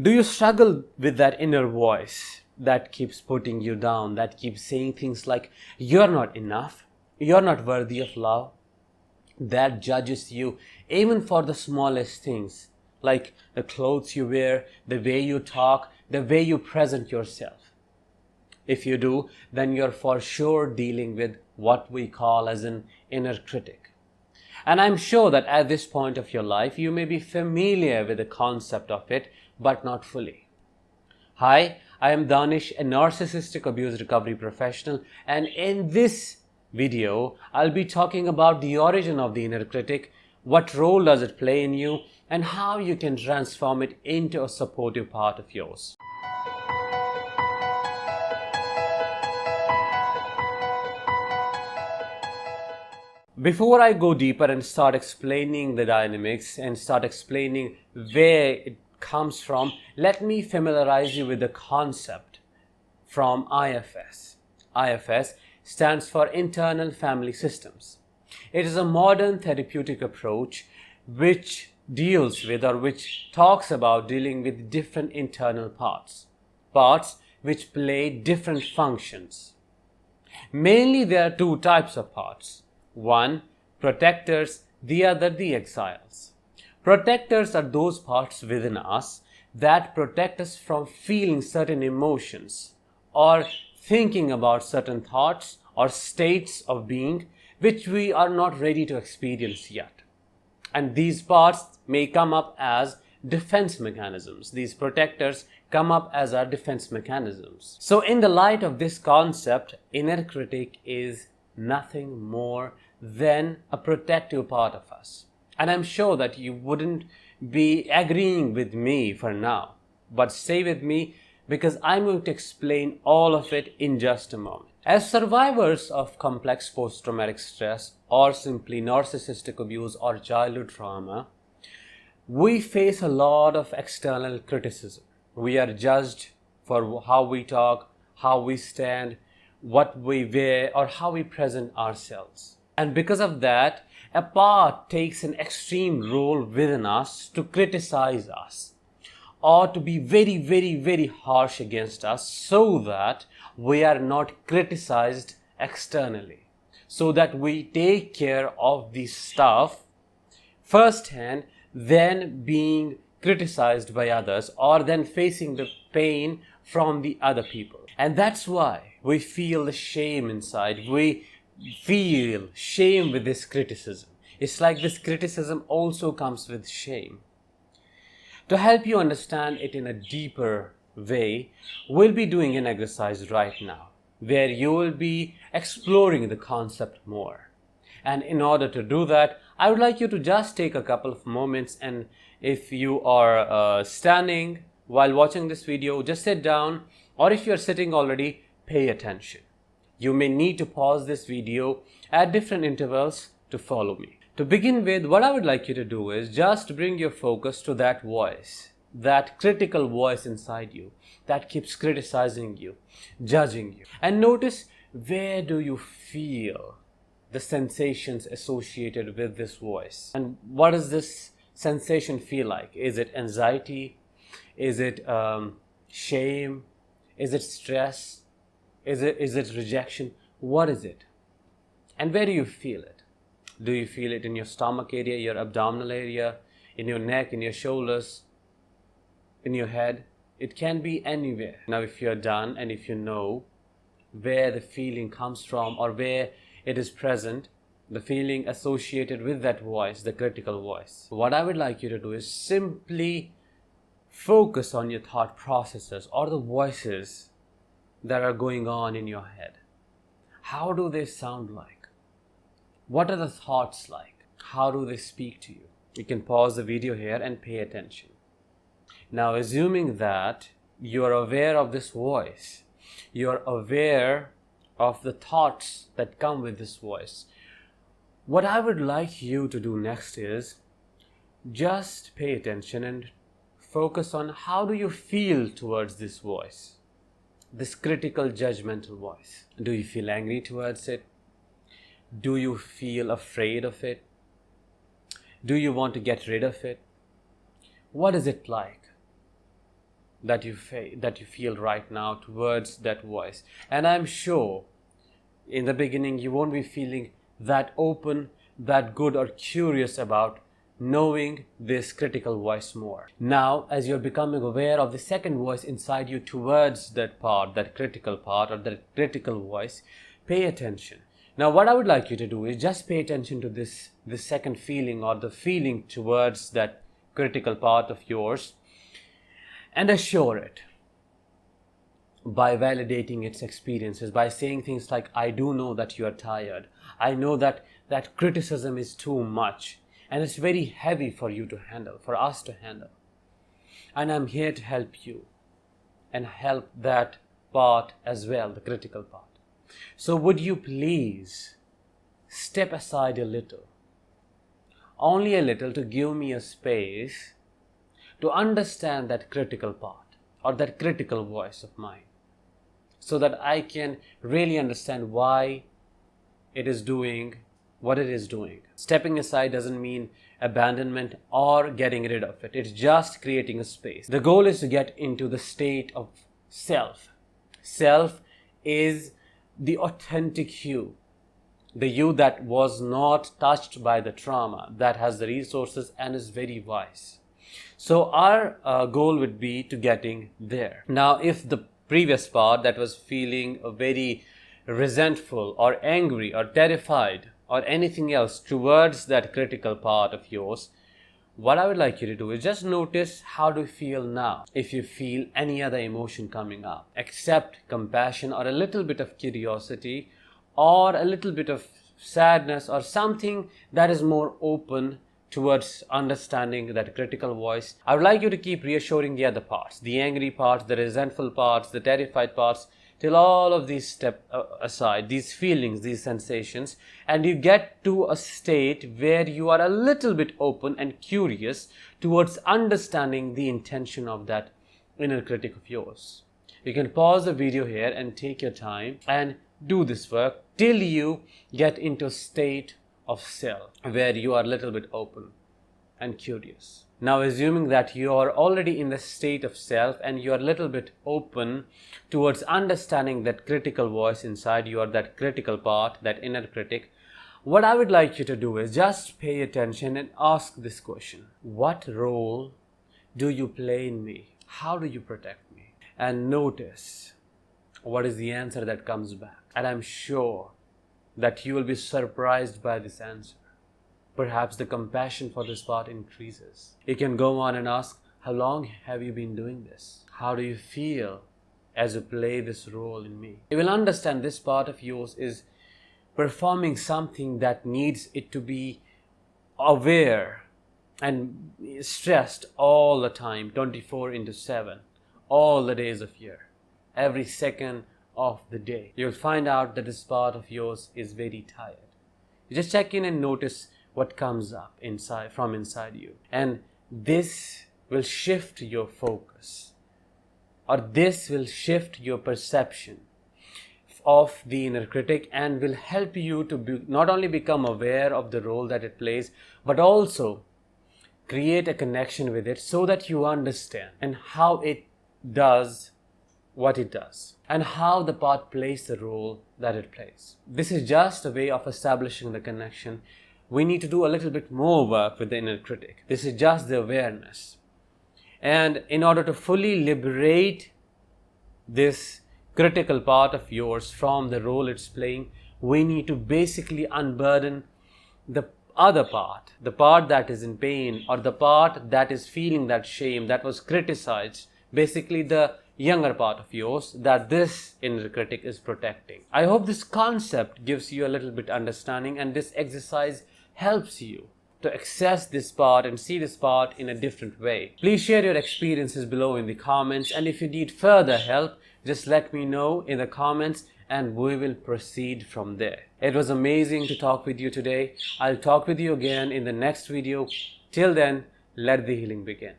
Do you struggle with that inner voice that keeps putting you down, that keeps saying things like, you're not enough, you're not worthy of love, that judges you even for the smallest things, like the clothes you wear, the way you talk, the way you present yourself? If you do, then you're for sure dealing with what we call as an inner critic. And I'm sure that at this point of your life, you may be familiar with the concept of it, but not fully. Hi, I am Danish, a narcissistic abuse recovery professional, and in this video, I'll be talking about the origin of the inner critic, what role does it play in you, and how you can transform it into a supportive part of yours. Before I go deeper and start explaining the dynamics and start explaining where it comes from, let me familiarize you with the concept from IFS. IFS stands for Internal Family Systems. It is a modern therapeutic approach which deals with or which talks about dealing with different internal parts which play different functions. Mainly there are two types of parts. One, protectors, the other, the exiles. Protectors are those parts within us that protect us from feeling certain emotions or thinking about certain thoughts or states of being which we are not ready to experience yet. And these parts may come up as defense mechanisms. These protectors come up as our defense mechanisms. So in the light of this concept, inner critic is nothing more than a protective part of us. And I'm sure that you wouldn't be agreeing with me for now, but stay with me because I'm going to explain all of it in just a moment. As survivors of complex post-traumatic stress or simply narcissistic abuse or childhood trauma, we face a lot of external criticism. We are judged for how we talk, how we stand, what we wear, or how we present ourselves. And because of that, a part takes an extreme role within us to criticize us or to be very, very, very harsh against us so that we are not criticized externally, so that we take care of the stuff firsthand, then being criticized by others or then facing the pain from the other people. And that's why we feel the shame inside. We feel shame with this criticism. It's like this criticism also comes with shame. To help you understand it in a deeper way, we'll be doing an exercise right now where you will be exploring the concept more. And in order to do that, I would like you to just take a couple of moments, and if you are standing while watching this video, just sit down, or if you're sitting already, pay attention. You may need to pause this video at different intervals to follow me. To begin with, what I would like you to do is just bring your focus to that voice, that critical voice inside you that keeps criticizing you, judging you. And notice, where do you feel the sensations associated with this voice? And what does this sensation feel like? Is it anxiety? Is it shame? Is it stress? Is it rejection? What is it? And where do you feel it? Do you feel it in your stomach area, your abdominal area, in your neck, in your shoulders, in your head? It can be anywhere. Now, if you're done and if you know where the feeling comes from or where it is present, the feeling associated with that voice, the critical voice, what I would like you to do is simply focus on your thought processes or the voices that are going on in your head. How do they sound like? What are the thoughts like? How do they speak to you? You can pause the video here and pay attention. Now, assuming that you are aware of this voice, you are aware of the thoughts that come with this voice, what I would like you to do next is just pay attention and focus on how do you feel towards this voice, this critical judgmental voice. Do you feel angry towards it? Do you feel afraid of it? Do you want to get rid of it? What is it like? that you feel right now towards that voice. And I'm sure in the beginning you won't be feeling that open, that good or curious about knowing this critical voice more. Now, as you're becoming aware of the second voice inside you towards that part, that critical part or that critical voice, pay attention. Now, what I would like you to do is just pay attention to this second feeling or the feeling towards that critical part of yours, and assure it by validating its experiences, by saying things like, I do know that you are tired. I know that criticism is too much and it's very heavy for you to handle, for us to handle. And I'm here to help you and help that part as well, the critical part. So would you please step aside a little, only a little, to give me a space to understand that critical part or that critical voice of mine, so that I can really understand why it is doing what it is doing. Stepping aside doesn't mean abandonment or getting rid of it. It's just creating a space. The goal is to get into the state of self. Self is the authentic you, the you that was not touched by the trauma, that has the resources and is very wise. So our goal would be to getting there. Now, if the previous part that was feeling very resentful or angry or terrified or anything else towards that critical part of yours, what I would like you to do is just notice how do you feel now. If you feel any other emotion coming up, accept compassion or a little bit of curiosity or a little bit of sadness or something that is more open towards understanding that critical voice. I would like you to keep reassuring the other parts, the angry parts, the resentful parts, the terrified parts, till all of these step aside, these feelings, these sensations, and you get to a state where you are a little bit open and curious towards understanding the intention of that inner critic of yours. You can pause the video here and take your time and do this work till you get into a state of self where you are a little bit open and curious. Now, assuming that you are already in the state of self and you are a little bit open towards understanding that critical voice inside you, or that critical part, that inner critic, what I would like you to do is just pay attention and ask this question. What role do you play in me? How do you protect me? And notice what is the answer that comes back. And I'm sure that you will be surprised by this answer. Perhaps the compassion for this part increases. You can go on and ask, how long have you been doing this? How do you feel as you play this role in me? You will understand this part of yours is performing something that needs it to be aware and stressed all the time, 24/7, all the days of year, every second of the day. You'll find out that this part of yours is very tired. You just check in and notice what comes up from inside you, and this will shift your focus, or this will shift your perception of the inner critic, and will help you to not only become aware of the role that it plays, but also create a connection with it so that you understand and how it does what it does and how the part plays the role that it plays. This is just a way of establishing the connection. We need to do a little bit more work with the inner critic. This is just the awareness. And in order to fully liberate this critical part of yours from the role it's playing, we need to basically unburden the other part, the part that is in pain, or the part that is feeling that shame, that was criticized, basically the younger part of yours that this inner critic is protecting. I hope this concept gives you a little bit understanding, and this exercise helps you to access this part and see this part in a different way. Please share your experiences below in the comments, and if you need further help, just let me know in the comments and we will proceed from there. It was amazing to talk with you today. I'll talk with you again in the next video. Till then, let the healing begin.